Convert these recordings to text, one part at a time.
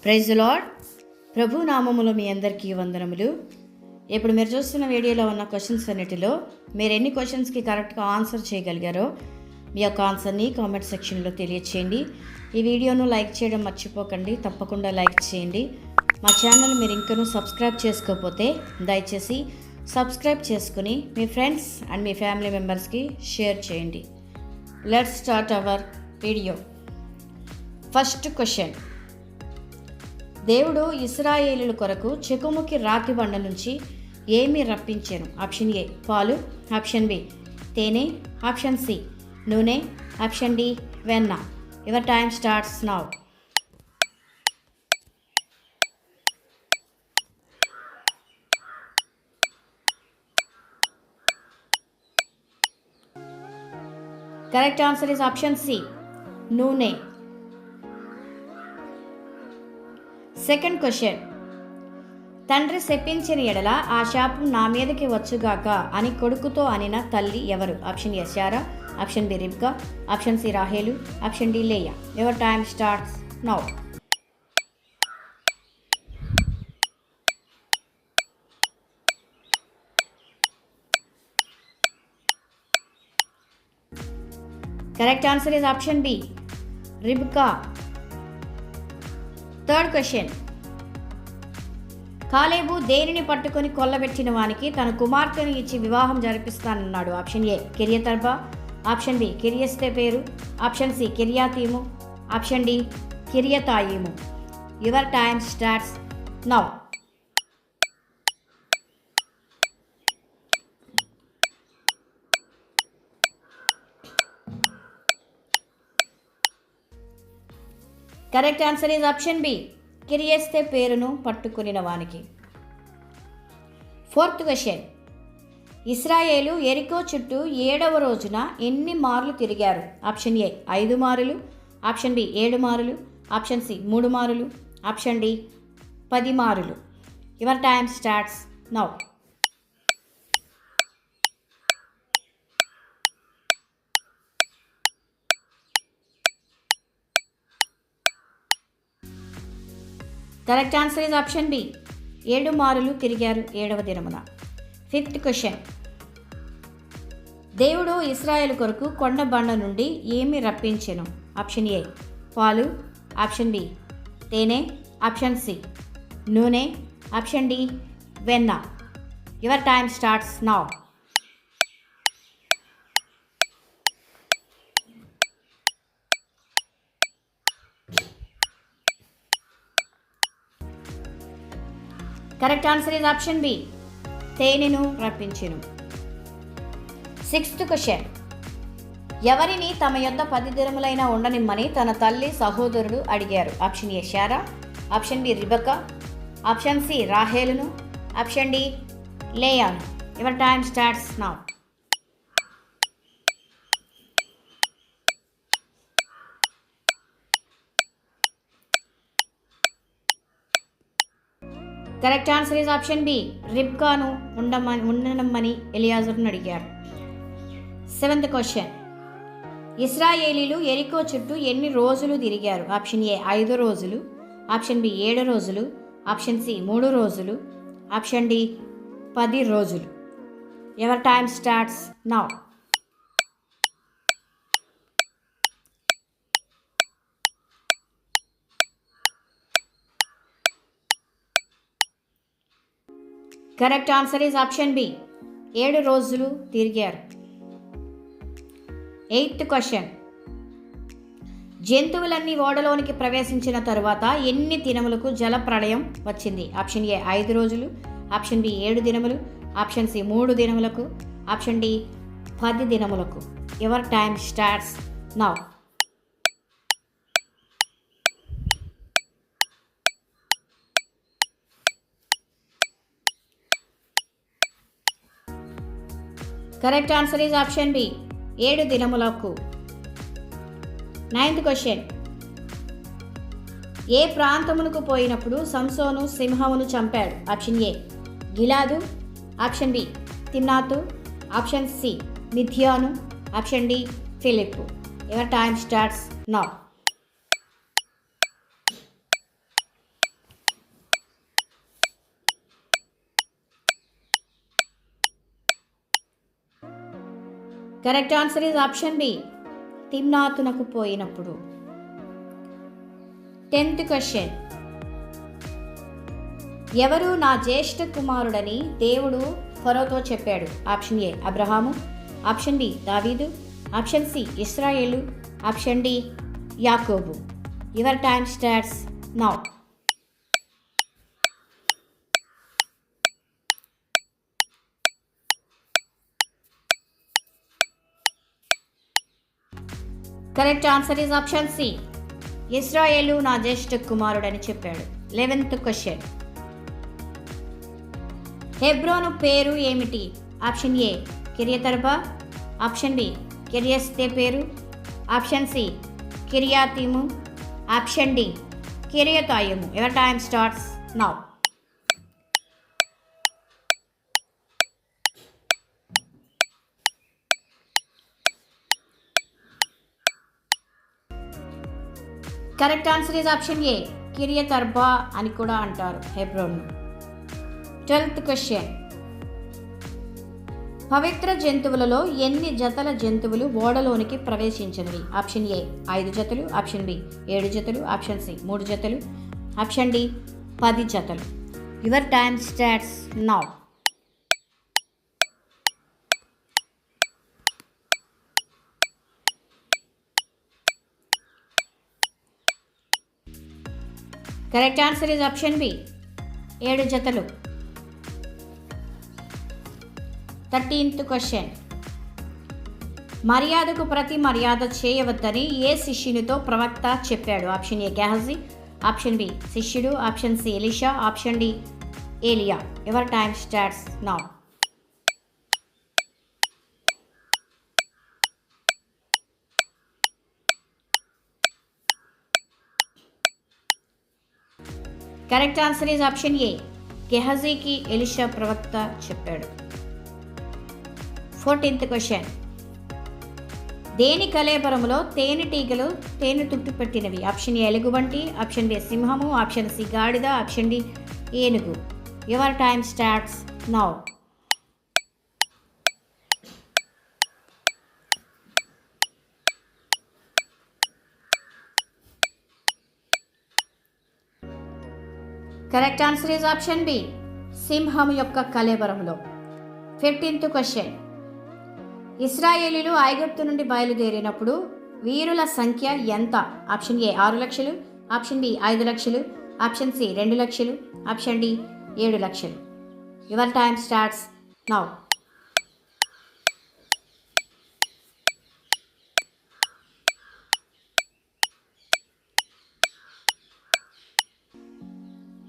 Praise the lord. ప్రభు నామములో మీ అందరికీ వందనములు. ఇప్పుడు మీరు చూస్తున్న వీడియోలో ఉన్న క్వశ్చన్స్ అన్నిటిలో మీరు ఎన్ని క్వశ్చన్స్కి కరెక్ట్గా ఆన్సర్ చేయగలిగారో మీ యొక్క ఆన్సర్ని కామెంట్ సెక్షన్లో తెలియచేయండి. ఈ వీడియోను లైక్ చేయడం మర్చిపోకండి, తప్పకుండా లైక్ చేయండి. మా ఛానల్ మీరు ఇంకనూ సబ్స్క్రైబ్ చేసుకోకపోతే దయచేసి సబ్స్క్రైబ్ చేసుకుని మీ ఫ్రెండ్స్ అండ్ మీ ఫ్యామిలీ మెంబర్స్కి షేర్ చేయండి. Let's start our video. First question. దేవుడు ఇశ్రాయేలుల కొరకు చెకుముకి రాతి బండ నుంచి ఏమి రప్పించాను? ఆప్షన్ ఏ పాలు, ఆప్షన్ బి తేనె, ఆప్షన్ సి నూనె, ఆప్షన్ డి వెన్న. Your time starts now. Correct answer is option C నూనె. Second question. తండ్రి శపించిన ఎడల ఆ శాపం నా మీదకి వచ్చుగాక అని కొడుకుతో అనిన తల్లి ఎవరు? ఆప్షన్ ఏ శారా, ఆప్షన్ బి రిబ్కా, ఆప్షన్ సి రాహేలు, ఆప్షన్ డి లేయా. Your time starts now. Correct answer is option B రిబ్కా. Third question. కాలేబు దేనిని పట్టుకొని కొల్లబెట్టిన వానికి తన కుమార్తెను ఇచ్చి వివాహం జరిపిస్తానన్నాడు? ఆప్షన్ ఏ కిరియతర్బా, ఆప్షన్ బి కిరియస్తే పేరు, ఆప్షన్ సి కిరియాతీము, ఆప్షన్ డి కిరియతాయిము. Your time starts now. Correct answer is option B కిరియేస్తే పేరును పట్టుకునిన వానికి. Fourth question. ఇశ్రాయేలు ఎరికో చుట్టూ 7వ రోజున ఎన్ని మార్లు తిరిగారు? ఆప్షన్ ఏ 5 మారులు, ఆప్షన్ బి 7 మారులు, ఆప్షన్ సి 3 మారులు, ఆప్షన్ డి 10 మారులు. Your time starts now. Correct answer is option B 7 మారులు తిరిగారు 7వ దినమున. Fifth question. దేవుడు ఇశ్రాయేలు కొరకు కొండ బండ నుండి ఏమి రప్పించెను? ఆప్షన్ ఏ పాలు, ఆప్షన్ బి తేనె, ఆప్షన్ సి నూనె, ఆప్షన్ డి వెన్న. Your time starts now. Correct answer is option B తేనెను రప్పించెను. Sixth question. ఎవరిని తమ యొద్ద 10 దినములైనా ఉండనిమ్మని తన తల్లి సహోదరుడు అడిగారు? ఆప్షన్ ఏ శారా, ఆప్షన్ బి రిబకా, ఆప్షన్ సి రాహేలును, ఆప్షన్ డి లేయాను. Your time starts now. Correct answer is option B రిబ్కాను ఉండనమ్మని ఎలియాజరును అడిగారు. Seventh question. ఇశ్రాయేలీలు ఎరికో చుట్టూ ఎన్ని రోజులు తిరిగారు? ఆప్షన్ ఏ 5 రోజులు, ఆప్షన్ బి 7 రోజులు, ఆప్షన్ సి 3 రోజులు, ఆప్షన్ డి 10 రోజులు. Your time starts now. Correct answer is option B 7 రోజులు తిరిగారు. Eighth question. జంతువులన్నీ ఓడలోనికి ప్రవేశించిన తరువాత ఎన్ని దినములకు జల ప్రళయం వచ్చింది? ఆప్షన్ ఏ 5 రోజులు, ఆప్షన్ బి 7 దినములు, ఆప్షన్ సి 3 దినములకు, ఆప్షన్ డి 10 దినములకు. Your time starts now. Correct answer is option B 7 దినములకు. Ninth question. ఏ ప్రాంతమునకు పోయినప్పుడు సంసోను సింహమును చంపాడు? ఆప్షన్ ఏ గిలాదు, ఆప్షన్ బి తిమ్నాతు, ఆప్షన్ సి మిథియాను, ఆప్షన్ డి ఫిలిప్పు. Your time starts now. Correct answer is option B, తిమ్నాతునకు పోయినప్పుడు. 10th question. ఎవరు నా జ్యేష్ఠ కుమారుడని దేవుడు ఫరోతో చెప్పాడు? ఆప్షన్ ఏ అబ్రహాము, ఆప్షన్ బి దావీదు, ఆప్షన్ సి ఇశ్రాయేలు, ఆప్షన్ డి యాకోబు. Your time starts now. Correct answer is option C, ఇశ్రాయేలు నా జ్యేష్ఠ కుమారుడని చెప్పాడు. 11th question. హెబ్రోను పేరు ఏమిటి? ఆప్షన్ ఏ కిరియతర్బా, ఆప్షన్ బి కిరియస్తే పేరు, ఆప్షన్ సి కిరియాతీము, ఆప్షన్ డి కిరియతాయిము. Your time starts now. Correct answer is option A కిరియతర్బా అని కూడా అంటారు హెబ్రోన్ను. 12th question. పవిత్ర జంతువులలో ఎన్ని జతల జంతువులు ఓడలోనికి ప్రవేశించినవి? ఆప్షన్ ఏ 5 జతలు, ఆప్షన్ బి 7 జతలు, ఆప్షన్ సి 3 జతలు, ఆప్షన్ డి 10 జతలు. Your time starts now. Correct answer is option B 7 జతలు. 13th question. మర్యాదకు ప్రతి మర్యాద చేయవద్దని ఏ శిష్యునితో ప్రవక్త చెప్పాడు? ఆప్షన్ ఏ గెహజీ, ఆప్షన్ బి శిష్యుడు, ఆప్షన్ సి ఎలీషా, ఆప్షన్ డి ఏలియా. Your time starts now. Correct answer is option A గెహజీకి ఎలీషా ప్రవక్త చెప్పాడు. 14th question. దేని కళేబరములో తేనెటీగలు తేనె తుట్టు పెట్టినవి? ఆప్షన్ ఏ ఎలుగుబంటి, ఆప్షన్ బి సింహము, ఆప్షన్ సి గాడిద, ఆప్షన్ డి ఏనుగు. Your time starts now. Correct answer is option B సింహం యొక్క కళేబరములో. 15th question. ఇశ్రాయేలీలు ఐగుప్తు నుండి బయలుదేరినప్పుడు వీరుల సంఖ్య ఎంత? ఆప్షన్ ఏ 6 లక్షలు, ఆప్షన్ బి 5 లక్షలు, ఆప్షన్ సి 2 లక్షలు, ఆప్షన్ డి 7 లక్షలు. Your time starts now.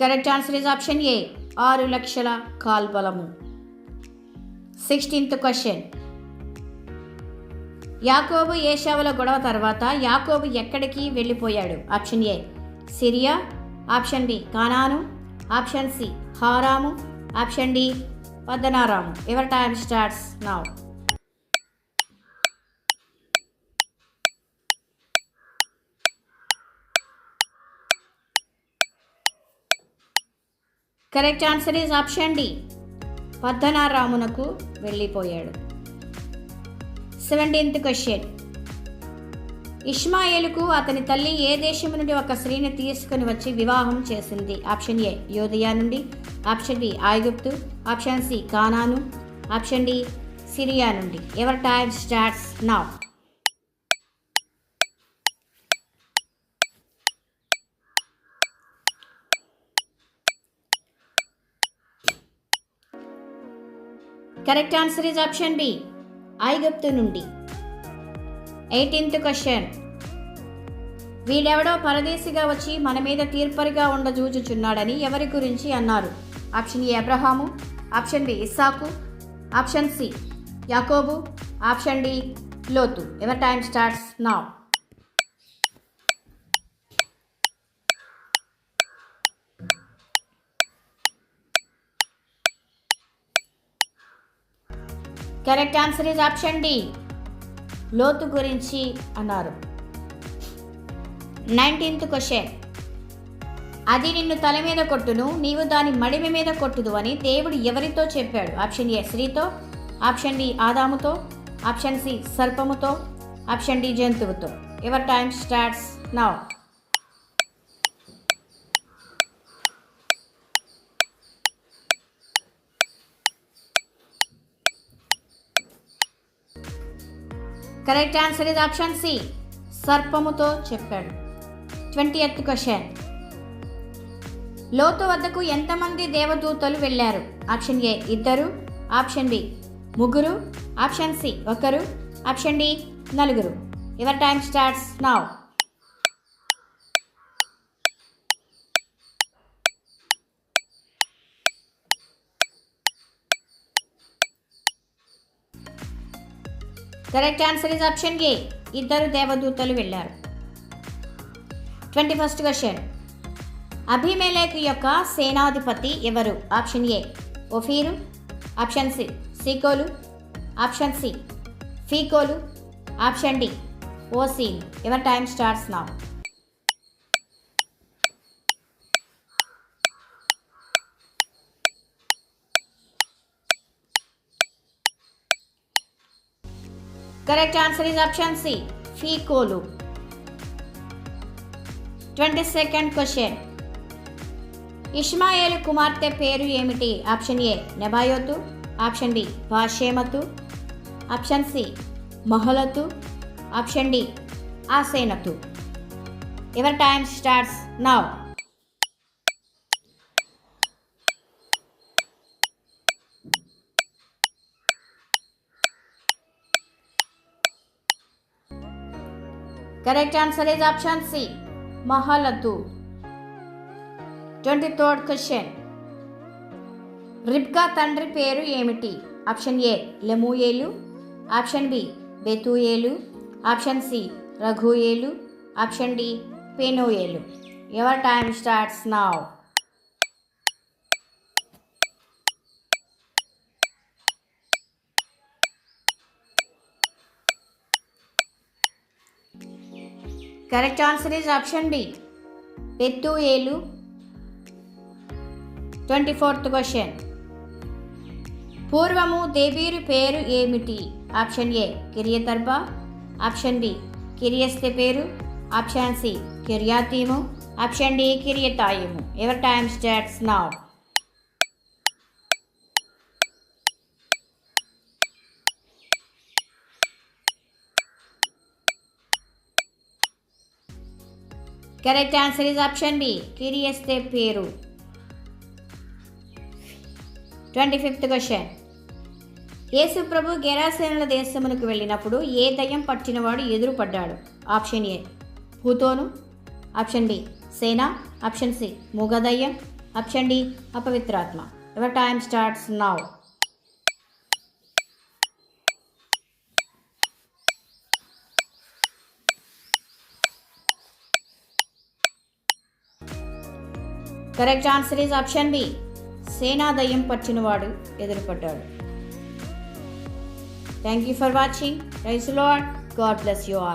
Correct answer is option ఏ 6 లక్షల కాల్బలము. 16th question. యాకోబు ఏశావుల గొడవ తర్వాత యాకోబు ఎక్కడికి వెళ్ళిపోయాడు? ఆప్షన్ ఏ సిరియా, ఆప్షన్ బి కానాను, ఆప్షన్ సి హారాము, ఆప్షన్ డి పద్దనారాము. Your time starts now. Correct answer is option D పద్దనారామునకు వెళ్ళిపోయాడు. 17th question. ఇష్మాయేలుకు అతని తల్లి ఏ దేశం నుండి ఒక స్త్రీని తీసుకుని వచ్చి వివాహం చేసింది? ఆప్షన్ ఏ యోదియా నుండి, ఆప్షన్ బి ఐగుప్తు, ఆప్షన్ సి కానాను, ఆప్షన్ డి సిరియా నుండి. Your time starts now. Correct answer is option B ఐగుప్తు నుండి. 18th question. వీడెవడో పరదేశిగా వచ్చి మన మీద తీర్పరిగా ఉండజూచుచున్నాడని ఎవరి గురించి అన్నారు? ఆప్షన్ ఏ అబ్రహాము, ఆప్షన్ బి ఇస్సాకు, ఆప్షన్ సి యాకోబు, ఆప్షన్ డి లోతు. Your time starts now. Correct answer is option D లోతు గురించి అన్నారు. 19th question. అది నిన్ను తల మీద కొట్టును, నీవు దాని మడిమి మీద కొట్టుదు అని దేవుడు ఎవరితో చెప్పాడు? ఆప్షన్ ఏ స్త్రీతో, ఆప్షన్ బి ఆదాముతో, ఆప్షన్ సి సర్పముతో, ఆప్షన్ డి జంతువుతో. Your time starts now. Correct answer is option C సర్పముతో చెప్పాడు. 20th question. లోతు వద్దకు ఎంతమంది దేవదూతలు వెళ్ళారు? Option A 2, option B 3, option C 1, option D 4. Your time starts now. Correct answer is option A 2 దేవదూతలు వెళ్ళారు. 21st question. అబీమెలెకు యొక్క సేనాధిపతి ఎవరు? ఆప్షన్ ఏ ఓఫీరు, ఆప్షన్ సి సీకోలు, ఆప్షన్ సి ఫీకోలు, ఆప్షన్ డి ఓసీన్. Your time starts now. Correct answer is option C ఫీకోలు. 22nd question. ఇష్మాయేలు కుమార్తె పేరు ఏమిటి? ఆప్షన్ ఏ నెబాయోతు, ఆప్షన్ బి బాషేమతు, ఆప్షన్ సి మహలతు, ఆప్షన్ డి ఆసేనతు. Your time starts now. Correct answer is option C మహలతు. 23rd question. రిబ్కా తండ్రి పేరు ఏమిటి? ఆప్షన్ ఏ లెమూయేలు, ఆప్షన్ బి బెతూయేలు, ఆప్షన్ సి రఘుయేలు, ఆప్షన్ డి పెనూయేలు. Your time starts now. Correct answer is option B బెతూయేలు. 24th question. పూర్వము దేవీరు పేరు ఏమిటి? ఆప్షన్ ఏ కిరియతర్బా, ఆప్షన్ బి కిరియస్తెపేరు, ఆప్షన్ సి కిర్యాతీము, ఆప్షన్ డి కిరియతాయిము. Your time starts now. Correct answer is option B కిరియస్తెపేరు. 25th question. యేసు ప్రభు గెరాసేనుల దేశమునకు వెళ్ళినప్పుడు ఏ దయ్యం పట్టినవాడు ఎదురుపడ్డాడు? ఆప్షన్ ఏ భూతోను, ఆప్షన్ బి సేన, ఆప్షన్ సి మూగదయ్యం, ఆప్షన్ డి అపవిత్రాత్మ. Your time starts now. Correct answer is option B సేనా దయ్యం పట్టినవాడు ఎదురుపడ్డాడు. Thank you for watching. Praise the lord. God bless you all.